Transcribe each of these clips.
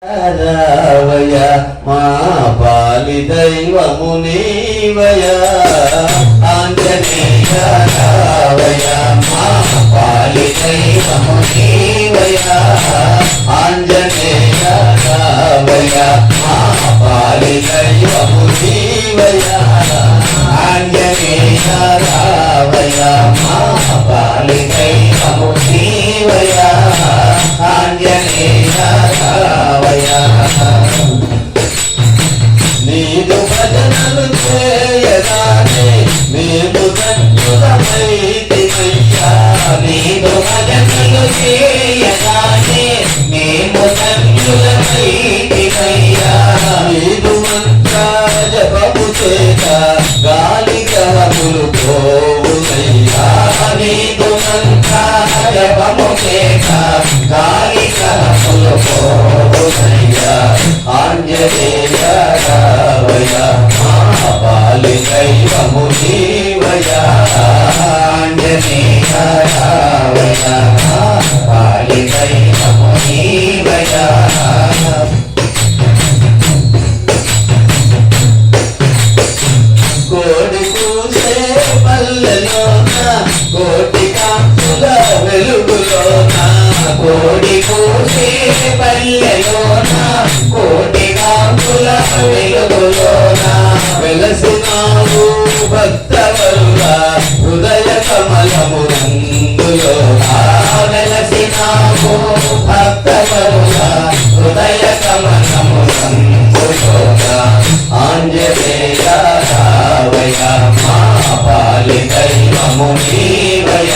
రావయ మా పాలి దైవము నీవయ ఆంజనేయ రావయ మా పాలి దైవము నీవయ ఆంజనేయ రావయ మా పాలి దైవము నీవయ ఆంజనేయ రావయ మా పాలి దైవము నీవయ ఆంజనేయ రావయ నీదు భజనలు చేయగానే మేము ధన్యులమైతిమయ్యా నీదు భజనలు చేయగానే మేము ధన్యులమైతిమయ్యా నీదు మంత్ర జపము చేత గాలి కలములు పోవునయ్యా నీదు మంత్ర జపము చేత గాలి కలములు పోవునయ్యా ఆంజనేయ రావయ మా పాలి దైవము నీవయ ఆంజనేయ రావయ మా పాలి దైవము నీవయ కోడి కూసే పల్లెలోన కోటి కాంతుల వెలుగులోన కోడి కూసే పల్లెలోన కోటి కాంతుల వెలుగులోన వెలసినావు భక్తవల్ల హృదయ కమలము నందులోన వెలసినావు భక్తవల్ల హృదయ కమలము నందులోన ఆంజనేయ రావయ మా పాలి దైవము నీవయ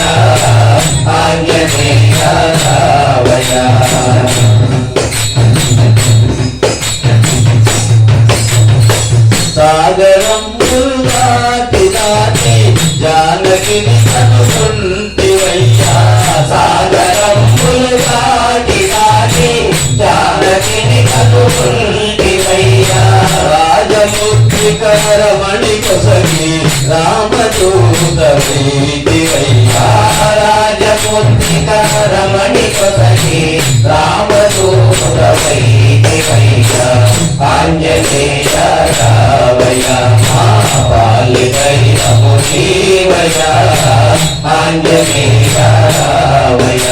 ఆంజనేయ రావయ సాగరంబులు దాటి దాటి జానకిని కనుగొంటివయ్యా సాగరంబులు దాటి దాటి జానకిని కనుగొంటివయ్యా రాజముద్రికరమణి కొసగి రామదూత ప్రీతివయ్యా రాజముద్రికరమణి కొసగి రామదూత ప్రీతివయ్యా ఆంజనేయ రావయ మా పాలి దైవము నీవయ ఆంజనేయ రావయ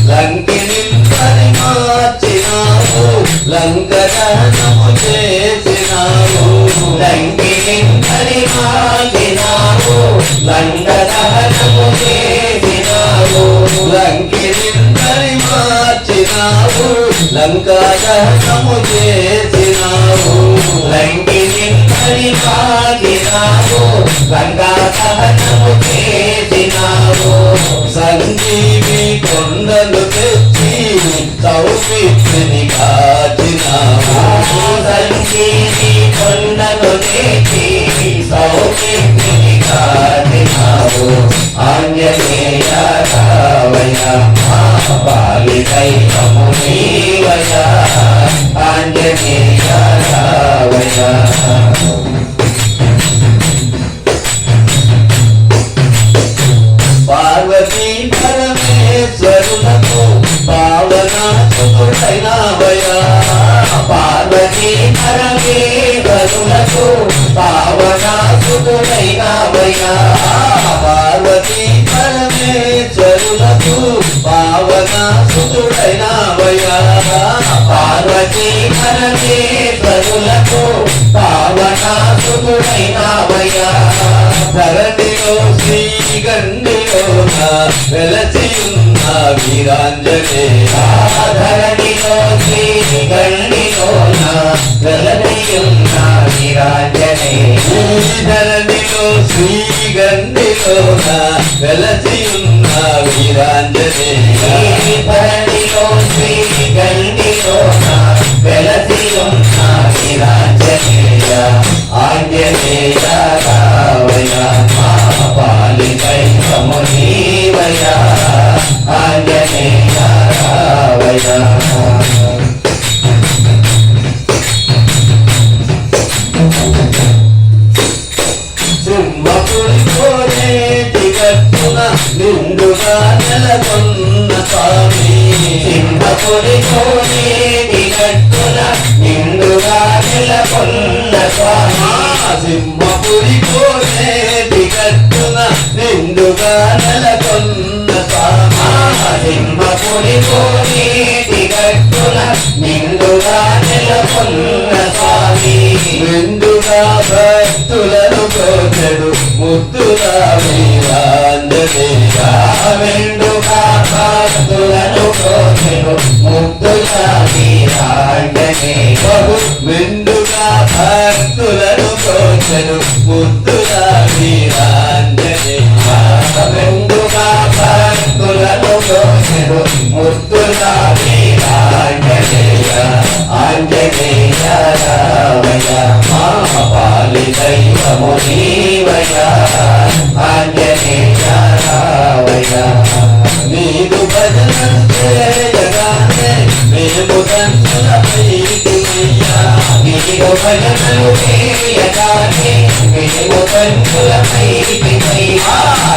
లంకిని పరిమార్చినావు లంక దహనము చేసినావు లంకిని పరిమార్చినావు లంక దహనము చేసినావు లంకిని పరిమార్చినావు లంక దహనము చేసినావు లంకిని పరిమార్చినావు లంక దహనము చేసినావు సంజీవి కొండలు తెచ్చి సౌమిత్రిని కాచినావు సంజీవి కొండలు తెచ్చి సౌమిత్రిని కాచినావు ఆంజనేయ రావయ మా పాలి దైవము నీవయ ఆంజనేయ రావయ పార్వతీ పరమేశ్వరులకు పావనాసుతుడైనావయ పార్వతీ పరమేశ్వరులకు పావనాసుతుడైనావయ పార్వతీ పరమేశ్వరులకు పావనాసుతుడైనావయ పార్వతీ పరమేశ్వరులకు పావనాసుతుడైనావయ ధరణిలో శ్రీ గండిలోన వెలసియున్న వీరాంజనేయ ధరణిలో శ్రీ గండిలోన వెలసియున్న వీరాంజనేయ ధరణిలో శ్రీ గండిలోన వెలసియున్న వీరాంజనేయ ధరణిలో శ్రీ గండిలోన వెలసియున్న వీరాంజనేయ ఆంజనేయ రావయ మా పాలి దైవము నీవయ ఆంజనేయ రావయ సింహపురి కోనేటి గట్ట నిండుగా నెలకొన్న స్వామి సింహపురి కోనేటి గట్టున నిండుగా నెలకొన్న స్వామి సింహపురి కోనేటి గట్టున నిండుగా నెలకొన్న స్వామి సింహపురి కోనేటి గట్టున నిండుగా నెలకొన్న స్వామి నిండుగా భక్తులను కోచెడు ముద్దుగా వీరాంజనేయ నిండుగా భక్తులను కోచెడు ముద్దుగా వీరాంజనేయ నిండుగా భక్తులను కోచెడు ముద్దుగా వీరాంజనేయ నిండుగా భక్తులను కోచెడు ముద్దుగా వీరాంజనేయ ఆంజనేయ రామయ్య మా పాలి దైవము నీవయ్య ఆంజనేయ రామయ్య నీదు భజనలు చేయగానే మేము కన్నులపైకిమయ్యా నీదు భజనలు చేయగానే మేము కన్నులపైకిమయ్యా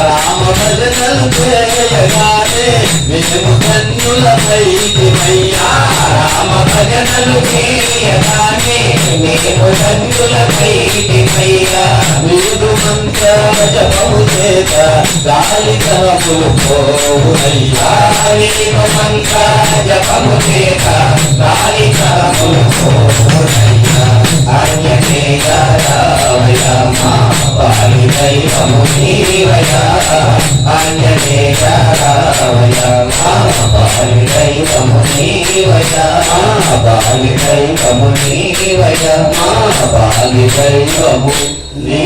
రామ భజనలు చేయగానే మేము కన్నులపైకిమయ్యా రామ భజనలు చేయగానే మేము కన్నులపైకిమయ్యా నీదు మంత్ర జపము చేత గాలి తలపులు పోవునయ్యా నీదు మంత్ర జపము చేత గాలి తలపులు పోవునయ్యా ఆంజనేయ రామయ్య మా పాలి దైవము నీవయ్యా ఆంజనేయ రామయ్య మా పాలి దైవము నీవయ్యా మా పాలి దైవము నీవయ్యా మా పాలి దైవము నీ